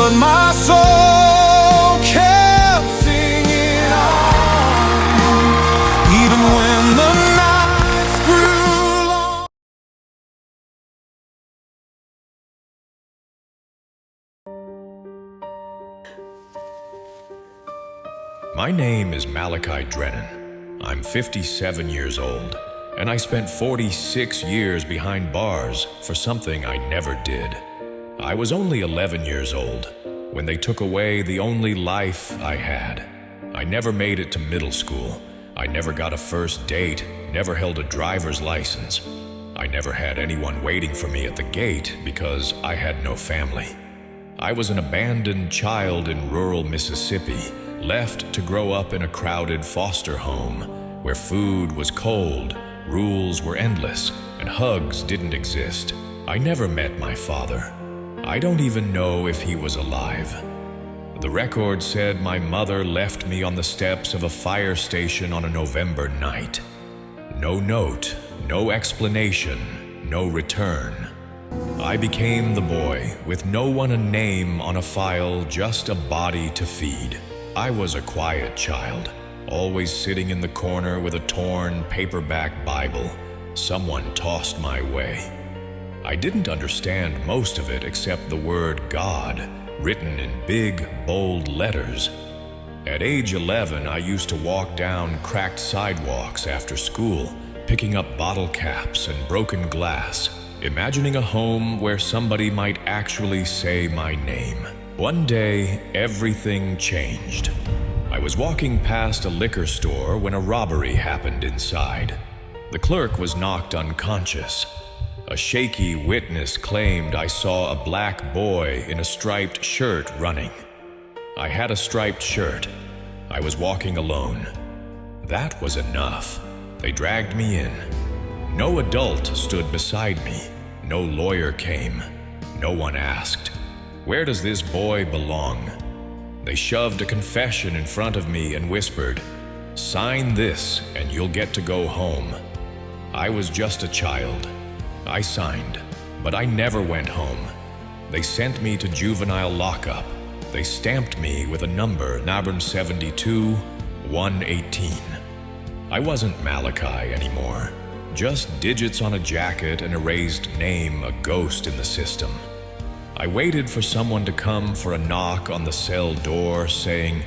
but my soul kept singing on, even when the nights grew long. My name is Malachi Drennon. I'm 57 years old, and I spent 46 years behind bars for something I never did. I was only 11 years old when they took away the only life I had. I never made it to middle school. I never got a first date, never held a driver's license. I never had anyone waiting for me at the gate because I had no family. I was an abandoned child in rural Mississippi, left to grow up in a crowded foster home where food was cold, rules were endless, and hugs didn't exist. I never met my father. I don't even know if he was alive. The record said my mother left me on the steps of a fire station on a November night. No note, no explanation, no return. I became the boy with no one a name on a file, just a body to feed. I was a quiet child, always sitting in the corner with a torn paperback Bible someone tossed my way. I didn't understand most of it except the word God, written in big, bold letters. At age 11, I used to walk down cracked sidewalks after school, picking up bottle caps and broken glass, imagining a home where somebody might actually say my name. One day, everything changed. I was walking past a liquor store when a robbery happened inside. The clerk was knocked unconscious. A shaky witness claimed I saw a black boy in a striped shirt running. I had a striped shirt. I was walking alone. That was enough. They dragged me in. No adult stood beside me. No lawyer came. No one asked, "Where does this boy belong?" They shoved a confession in front of me and whispered, "Sign this and you'll get to go home." I was just a child. I signed, but I never went home. They sent me to juvenile lockup. They stamped me with a number, number 72-118. I wasn't Malachi anymore. Just digits on a jacket and a raised name, a ghost in the system. I waited for someone to come for a knock on the cell door saying,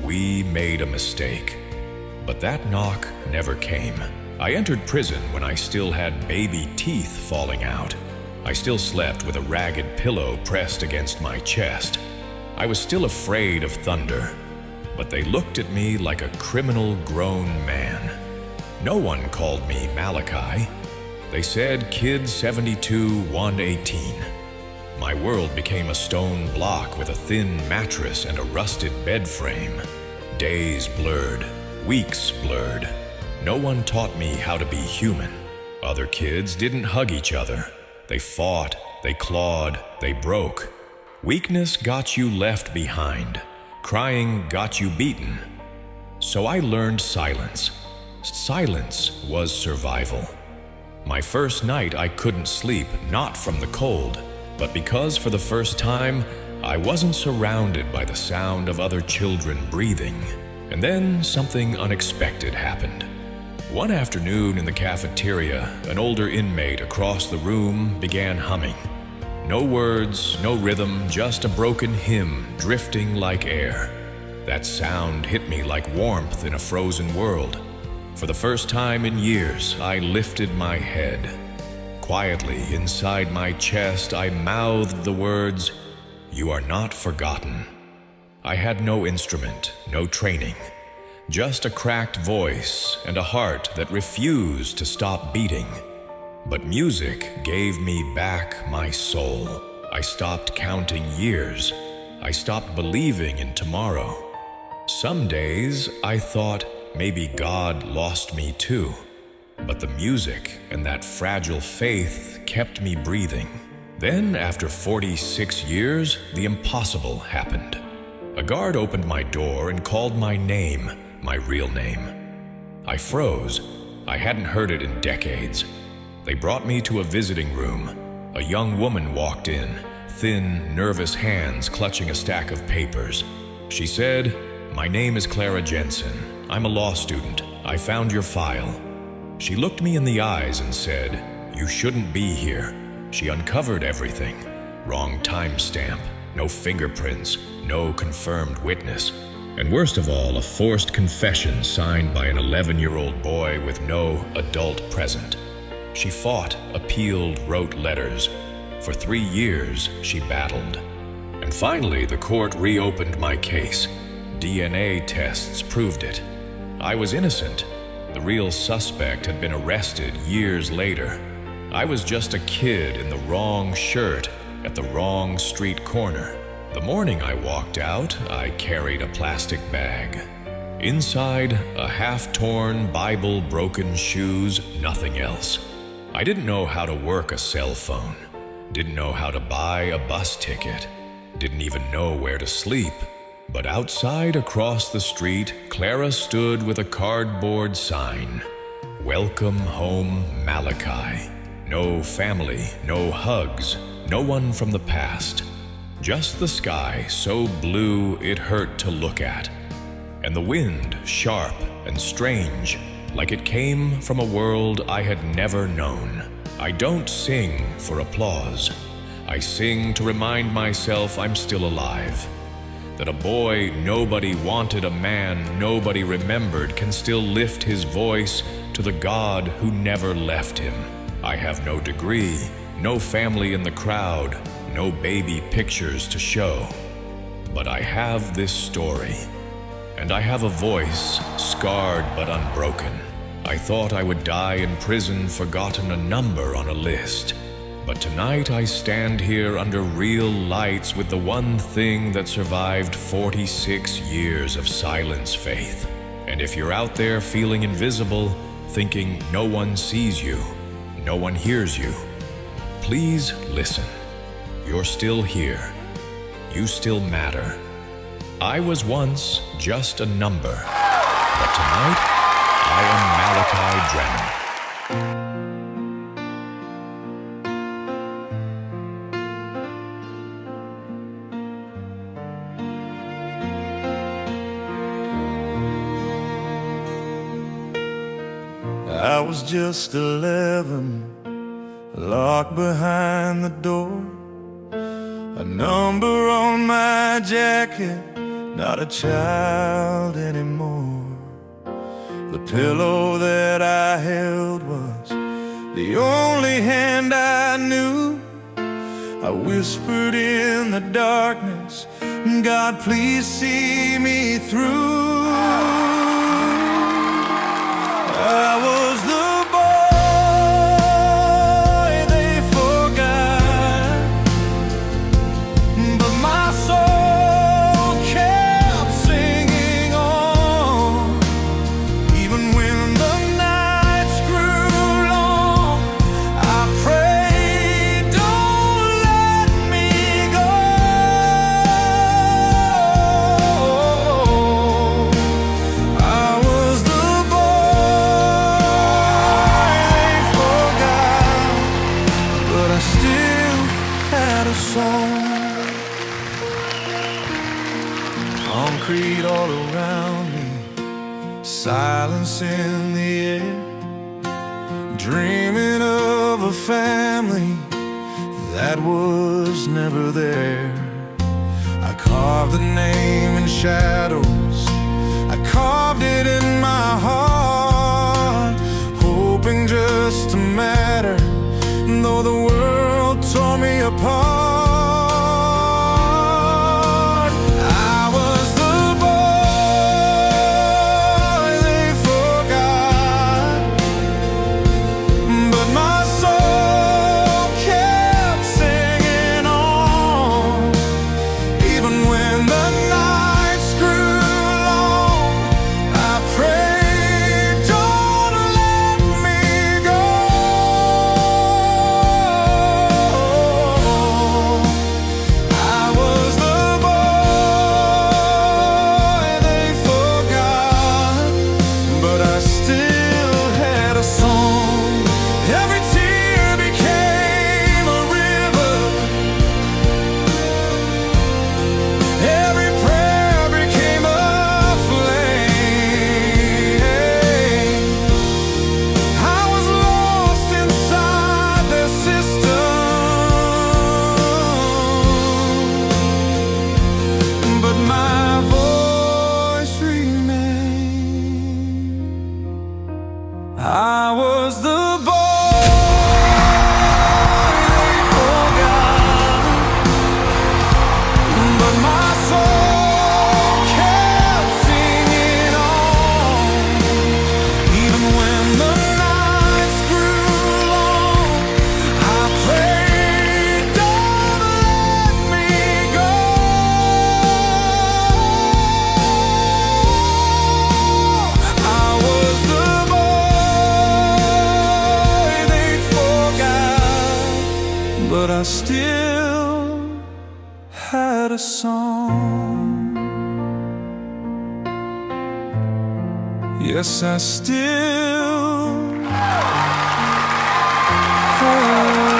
"We made a mistake." But that knock never came. I entered prison when I still had baby teeth falling out. I still slept with a ragged pillow pressed against my chest. I was still afraid of thunder, but they looked at me like a criminal grown man. No one called me Malachi. They said Kid 72-118. My world became a stone block with a thin mattress and a rusted bed frame. Days blurred, weeks blurred. No one taught me how to be human. Other kids didn't hug each other. They fought, they clawed, they broke. Weakness got you left behind. Crying got you beaten. So I learned silence. Silence was survival. My first night I couldn't sleep, not from the cold, but because for the first time I wasn't surrounded by the sound of other children breathing. And then something unexpected happened. One afternoon in the cafeteria, an older inmate across the room began humming. No words, no rhythm, just a broken hymn drifting like air. That sound hit me like warmth in a frozen world. For the first time in years, I lifted my head. Quietly, inside my chest, I mouthed the words, "You are not forgotten." I had no instrument, no training. Just a cracked voice and a heart that refused to stop beating. But music gave me back my soul. I stopped counting years. I stopped believing in tomorrow. Some days I thought maybe God lost me too. But the music and that fragile faith kept me breathing. Then, after 46 years, the impossible happened. A guard opened my door and called my name, my real name. I froze. I hadn't heard it in decades. They brought me to a visiting room. A young woman walked in, thin, nervous hands clutching a stack of papers. She said, "My name is Clara Jensen. I'm a law student. I found your file." She looked me in the eyes and said, "You shouldn't be here." She uncovered everything. Wrong timestamp, no fingerprints, no confirmed witness. And worst of all, a forced confession signed by an 11-year-old boy with no adult present. She fought, appealed, wrote letters. For 3 years, she battled. And finally, the court reopened my case. DNA tests proved it. I was innocent. The real suspect had been arrested years later. I was just a kid in the wrong shirt at the wrong street corner. The morning I walked out, I carried a plastic bag. Inside, a half-torn Bible, broken shoes, nothing else. I didn't know how to work a cell phone. Didn't know how to buy a bus ticket. Didn't even know where to sleep. But outside across the street, Clara stood with a cardboard sign. "Welcome home, Malachi." No family, no hugs, no one from the past. Just the sky so blue it hurt to look at. And the wind sharp and strange, like it came from a world I had never known. I don't sing for applause. I sing to remind myself I'm still alive. That a boy nobody wanted, a man nobody remembered, can still lift his voice to the God who never left him. I have no degree, no family in the crowd, no baby pictures to show. But I have this story, and I have a voice, scarred but unbroken. I thought I would die in prison, forgotten, a number on a list. But tonight I stand here under real lights with the one thing that survived 46 years of silence faith. And if you're out there feeling invisible, thinking no one sees you, no one hears you, please listen. You're still here. You still matter. I was once just a number, but tonight I am Malachi Drennon. I was just 11, locked behind the door. A number on my jacket, not a child anymore. The pillow that I held was the only hand I knew. I whispered in the darkness, "God, please see me through." I was the boy they forgot, but my soul kept singing on. Even when the nights grew long, I prayed, "Don't let me go." I was the song. Concrete all around me, silence in the air. Dreaming of a family that was never there. I carved the name in shadows, I carved it in my heart, hoping just to matter, though the world tore me apart. but I still had a song. Yes, I still had